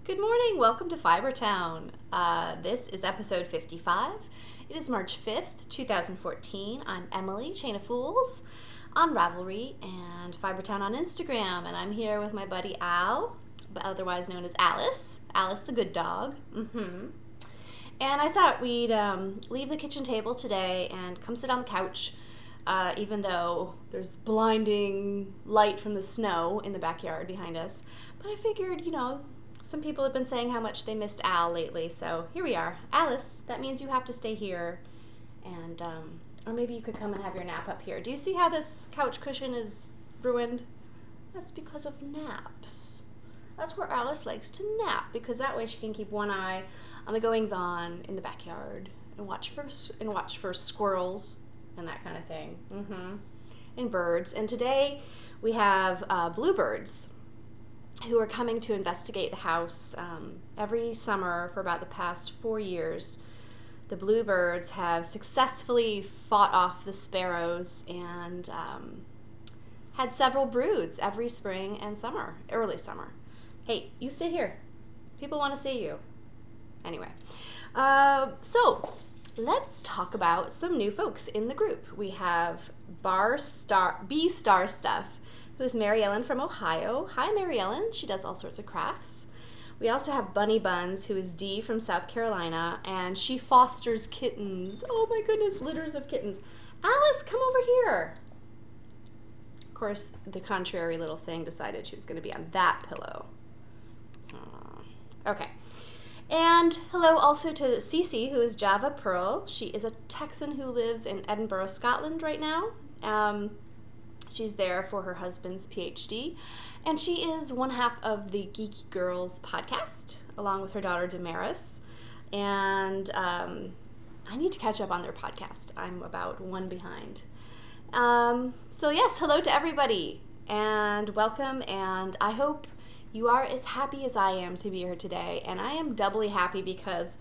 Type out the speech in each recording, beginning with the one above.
Good morning, welcome to Fibertown. This is episode 55. It is March 5th, 2014. I'm Emily, Chain of Fools, on Ravelry and Fibertown on Instagram. And I'm here with my buddy Al, otherwise known as Alice. Alice the good dog. And I thought we'd leave the kitchen table today and come sit on the couch, even though there's blinding light from the snow in the backyard behind us. But I figured, some people have been saying how much they missed Al lately, so here we are. Alice, that means you have to stay here, and or maybe you could come and have your nap up here. Do you see how this couch cushion is ruined? That's because of naps. That's where Alice likes to nap, because that way she can keep one eye on the goings on in the backyard and watch for squirrels and that kind of thing. And birds. And today we have bluebirds who are coming to investigate the house. Every summer for about the past 4 years, the bluebirds have successfully fought off the sparrows and had several broods every spring and summer, early summer. Hey, you sit here. People want to see you. Anyway, so let's talk about some new folks in the group. We have B Star Stuff, who is Mary Ellen from Ohio. Hi, Mary Ellen. She does all sorts of crafts. We also have Bunny Buns, who is Dee from South Carolina, and she fosters kittens. Oh my goodness, litters of kittens. Alice, come over here. Of course, the contrary little thing decided she was going to be on that pillow. Okay. And hello also to Cece, who is Java Pearl. She is a Texan who lives in Edinburgh, Scotland right now. She's there for her husband's PhD, and she is one half of the Geeky Girls podcast, along with her daughter Damaris. And I need to catch up on their podcast. I'm about one behind. So yes, hello to everybody, and welcome, and I hope you are as happy as I am to be here today. And I am doubly happy because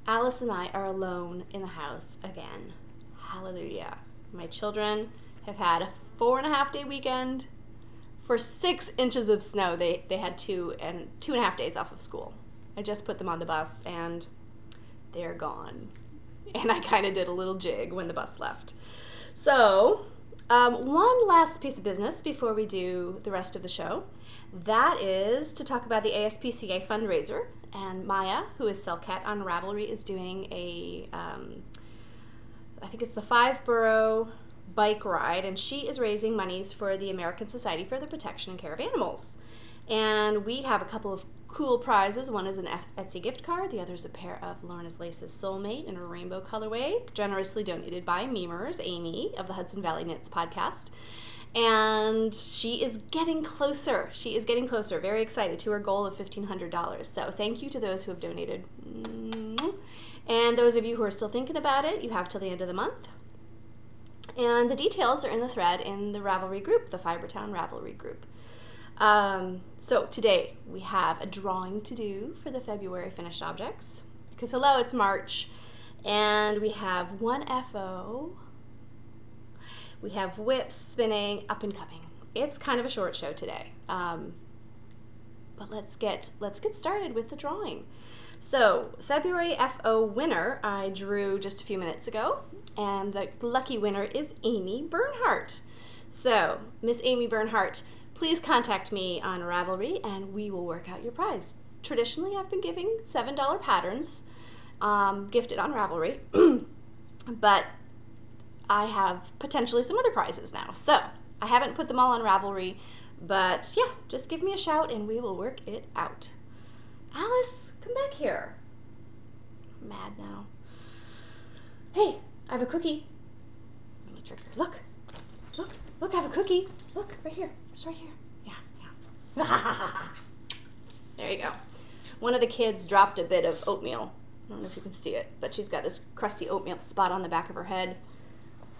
Alice and I are alone in the house again. Hallelujah. My children have had a 4.5-day weekend. For 6 inches of snow, they had 2.5 days off of school. I just put them on the bus and they're gone. And I kind of did a little jig when the bus left. So, one last piece of business before we do the rest of the show. That is to talk about the ASPCA fundraiser. And Maya, who is Cellcat on Ravelry, is doing I think it's the 5-borough bike ride, and she is raising monies for the American Society for the Protection and Care of Animals. And we have a couple of cool prizes. One is an Etsy gift card. The other is a pair of Lorna's Laces Soulmate in a rainbow colorway, generously donated by Memers, Amy of the Hudson Valley Knits podcast. And she is getting closer. She is getting closer. Very excited to her goal of $1,500. So thank you to those who have donated. And those of you who are still thinking about it, you have till the end of the month. And the details are in the thread in the Ravelry group, the Fibertown Ravelry group. So today we have a drawing to do for the February finished objects. Because hello, it's March. And we have one FO. We have whips spinning, up and coming. It's kind of a short show today. But let's get started with the drawing. So, February FO winner I drew just a few minutes ago, and the lucky winner is Amy Bernhardt. So, Miss Amy Bernhardt, please contact me on Ravelry and we will work out your prize. Traditionally, I've been giving $7 patterns gifted on Ravelry, but I have potentially some other prizes now. So, I haven't put them all on Ravelry, but yeah, just give me a shout and we will work it out. Alice, come back here. I'm mad now. Hey, I have a cookie. Let me trick her. Look, I have a cookie. Look, right here. It's right here. Yeah. There you go. One of the kids dropped a bit of oatmeal. I don't know if you can see it, but she's got this crusty oatmeal spot on the back of her head.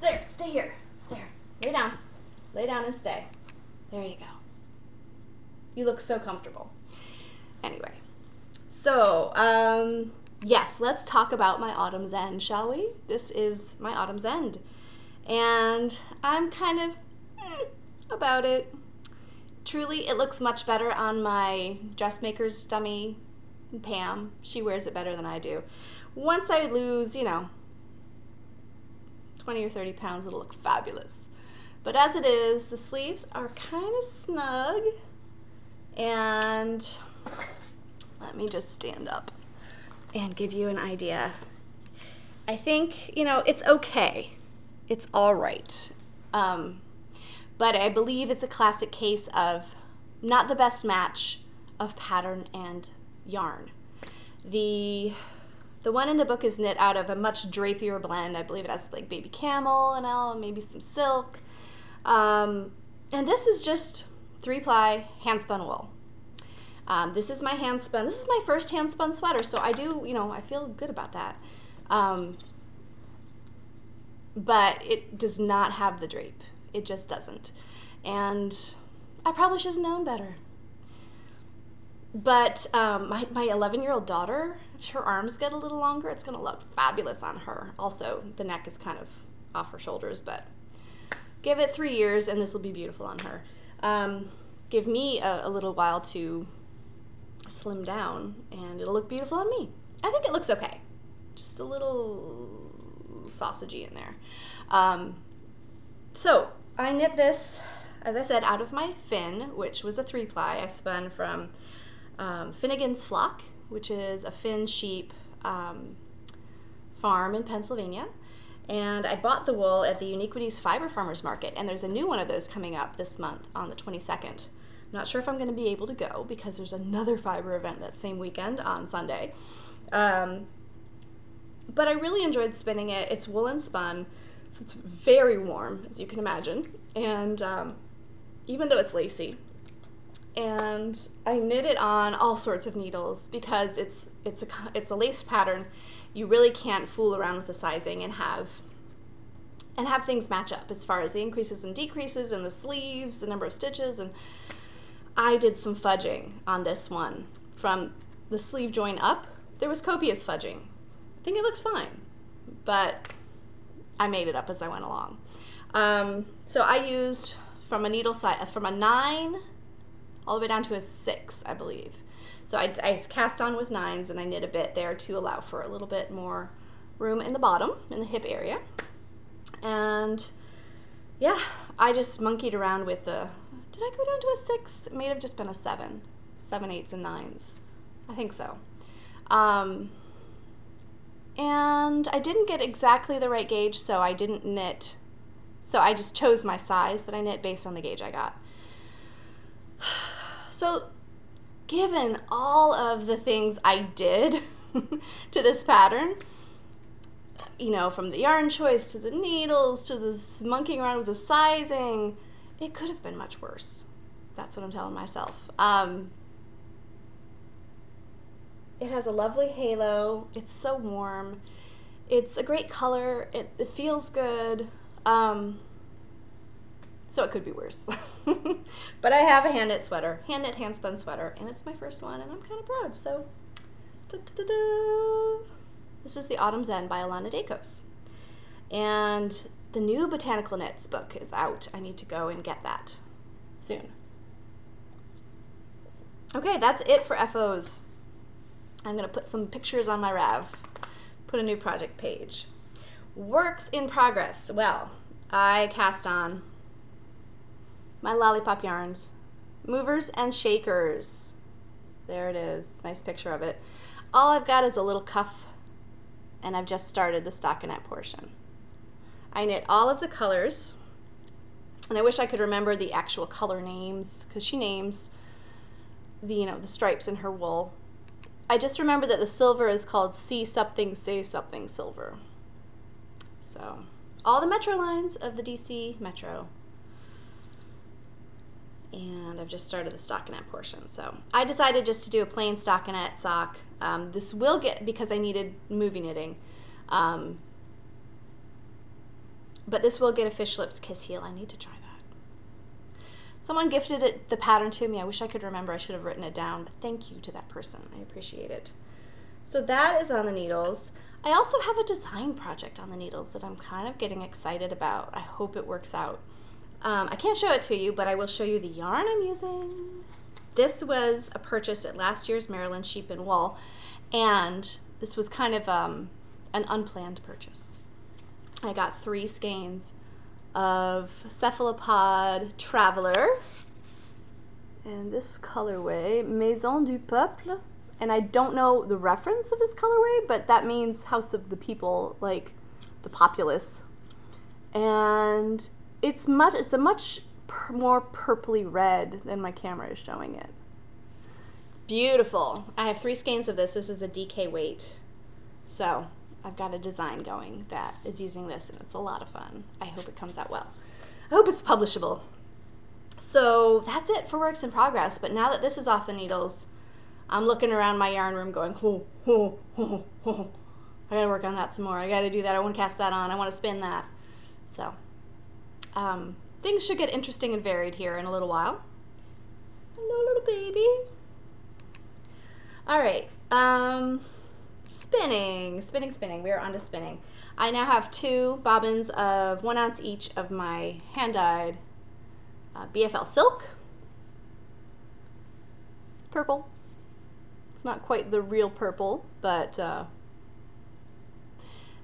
There, stay here. There, lay down. Lay down and stay. There you go. You look so comfortable. Anyway, so, yes, let's talk about my autumn's end, shall we? This is my autumn's end. And I'm kind of about it. Truly, it looks much better on my dressmaker's dummy Pam, she wears it better than I do. Once I lose, 20 or 30 pounds, it'll look fabulous. But as it is, the sleeves are kind of snug. And let me just stand up and give you an idea. I think, it's okay. It's all right. But I believe it's a classic case of not the best match of pattern and yarn. The one in the book is knit out of a much drapier blend. I believe it has like baby camel and maybe some silk. And this is just 3-ply hand-spun wool. This is my hand-spun. This is my first hand-spun sweater, so I do, I feel good about that. But it does not have the drape. It just doesn't. And I probably should have known better. But my 11-year-old daughter, if her arms get a little longer, it's going to look fabulous on her. Also, the neck is kind of off her shoulders, but give it 3 years and this will be beautiful on her. Give me a little while to slim down and it'll look beautiful on me. I think it looks okay. Just a little sausagey in there. So I knit this, as I said, out of my Finn, which was a 3-ply. I spun from Finnegan's Flock, which is a Finn sheep farm in Pennsylvania. And I bought the wool at the Uniquities Fiber Farmers Market, and there's a new one of those coming up this month on the 22nd. I'm not sure if I'm going to be able to go because there's another fiber event that same weekend on Sunday. But I really enjoyed spinning it. It's woolen spun, so it's very warm, as you can imagine, and even though it's lacy. And I knit it on all sorts of needles because it's a lace pattern. You really can't fool around with the sizing and have things match up as far as the increases and decreases and the sleeves, the number of stitches. And I did some fudging on this one. From the sleeve join up, there was copious fudging. I think it looks fine, but I made it up as I went along. So I used from a needle size, from a 9 all the way down to a 6, I believe. So I cast on with 9s and I knit a bit there to allow for a little bit more room in the bottom, in the hip area. And yeah, I just monkeyed around with did I go down to a 6? It may have just been a 7, 7, 8s, and 9s. I think so. And I didn't get exactly the right gauge, so I didn't knit. So I just chose my size that I knit based on the gauge I got. So given all of the things I did to this pattern, from the yarn choice to the needles to this monkeying around with the sizing, it could have been much worse. That's what I'm telling myself. It has a lovely halo. It's so warm. It's a great color. It feels good. So it could be worse. But I have a hand knit sweater, hand knit, hand spun sweater, and it's my first one, and I'm kind of proud. So, da-da-da-da. This is The Autumn's End by Alana Dacos. And the new Botanical Knits book is out. I need to go and get that soon. Okay, that's it for FOs. I'm going to put some pictures on my Rav, put a new project page. Works in progress. Well, I cast on my Lollipop Yarns, Movers and Shakers. There it is, nice picture of it. All I've got is a little cuff, and I've just started the stockinette portion. I knit all of the colors, and I wish I could remember the actual color names, because she names the stripes in her wool. I just remember that the silver is called See Something, Say Something Silver. So, all the Metro lines of the DC Metro. And I've just started the stockinette portion. So I decided just to do a plain stockinette sock. This will get, because I needed movie knitting, but this will get a Fish Lips Kiss Heel. I need to try that. Someone gifted the pattern to me. I wish I could remember. I should have written it down, but thank you to that person. I appreciate it. So that is on the needles. I also have a design project on the needles that I'm kind of getting excited about. I hope it works out. I can't show it to you, but I will show you the yarn I'm using This was a purchase at last year's Maryland Sheep and Wool, and this was kind of an unplanned purchase. I got 3 skeins of Cephalopod Traveler, and this colorway, Maison du Peuple, and I don't know the reference of this colorway, but that means House of the People, like the populace. And it's a much more purpley red than my camera is showing it. It's beautiful. I have 3 skeins of this. This is a DK weight. So I've got a design going that is using this, and it's a lot of fun. I hope it comes out well. I hope it's publishable. So that's it for works in progress. But now that this is off the needles, I'm looking around my yarn room going, I gotta work on that some more. I gotta do that. I want to cast that on. I want to spin that. So things should get interesting and varied here in a little while. Hello, little baby. All right. Spinning. We are on to spinning. I now have 2 bobbins of 1 ounce each of my hand-dyed BFL silk. Purple. It's not quite the real purple, but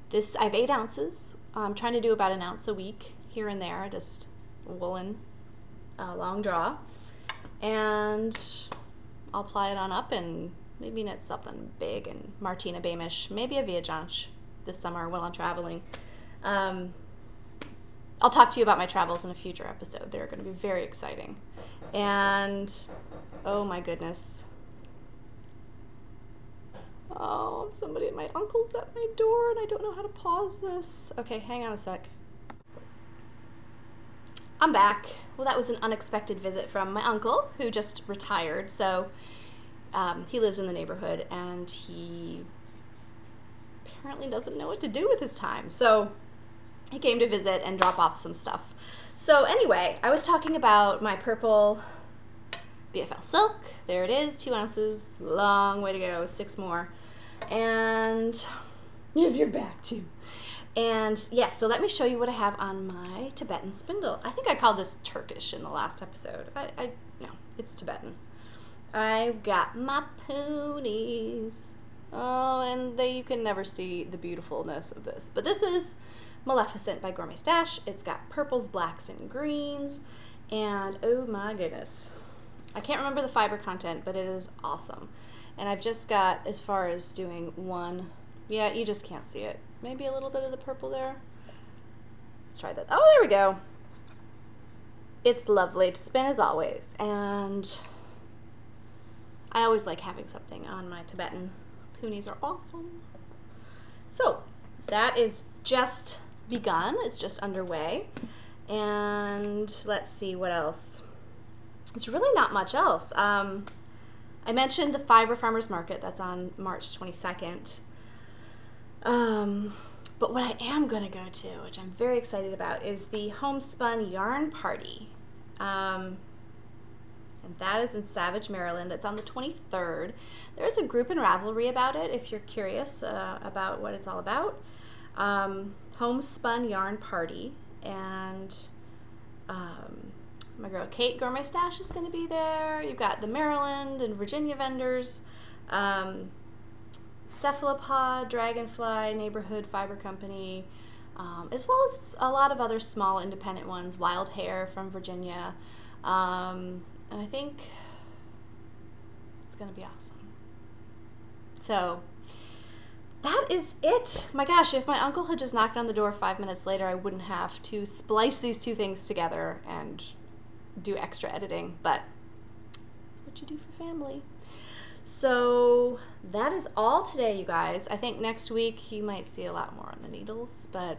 this, I have 8 ounces. I'm trying to do about 1 ounce a week here and there, just woolen long draw. And I'll apply it on up and maybe knit something big and Martina Beamish, maybe a Viajanche this summer while I'm traveling. I'll talk to you about my travels in a future episode. They're going to be very exciting. And, oh my goodness. Oh, my uncle's at my door and I don't know how to pause this. Okay, hang on a sec. I'm back. Well, that was an unexpected visit from my uncle who just retired. So he lives in the neighborhood and he apparently doesn't know what to do with his time. So he came to visit and drop off some stuff. So anyway, I was talking about my purple BFL silk. There it is, 2 ounces, long way to go, 6 more. And yes, you're back too. And yes, so let me show you what I have on my Tibetan spindle. I think I called this Turkish in the last episode. No, it's Tibetan. I've got my ponies. Oh, and you can never see the beautifulness of this. But this is Maleficent by Gourmet Stash. It's got purples, blacks, and greens. And oh my goodness. I can't remember the fiber content, but it is awesome. And I've just got, as far as doing 1, yeah, you just can't see it. Maybe a little bit of the purple there. Let's try that. Oh, there we go. It's lovely to spin as always. And I always like having something on my Tibetan. Poonies are awesome. So that is just begun. It's just underway. And let's see what else. It's really not much else. I mentioned the Fiber Farmers Market. That's on March 22nd. But what I am going to go to, which I'm very excited about, is the Homespun Yarn Party. And that is in Savage, Maryland. That's on the 23rd. There's a group in Ravelry about it if you're curious about what it's all about. Homespun Yarn Party. And my girl Kate Gourmet Stash is going to be there. You've got the Maryland and Virginia vendors. Cephalopod, Dragonfly, Neighborhood Fiber Company, as well as a lot of other small independent ones. Wild Hair from Virginia. And I think it's going to be awesome. So that is it. My gosh, if my uncle had just knocked on the door 5 minutes later, I wouldn't have to splice these 2 things together and do extra editing, but that's what you do for family. So that is all today, you guys. I think next week you might see a lot more on the needles, but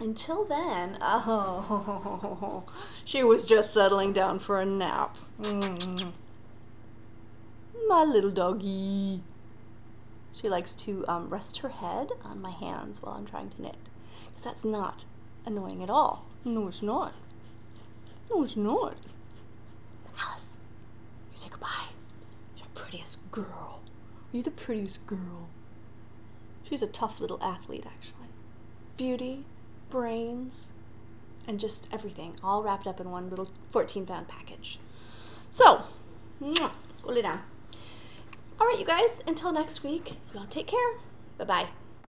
until then, oh, she was just settling down for a nap. My little doggy. She likes to rest her head on my hands while I'm trying to knit, because that's not annoying at all. No, it's not. No, it's not. Alice, you say goodbye. You're the prettiest girl. You're the prettiest girl. She's a tough little athlete, actually. Beauty, brains, and just everything, all wrapped up in one little 14-pound package. So, Mwah. Go lay down. All right, you guys, until next week, you all take care. Bye-bye.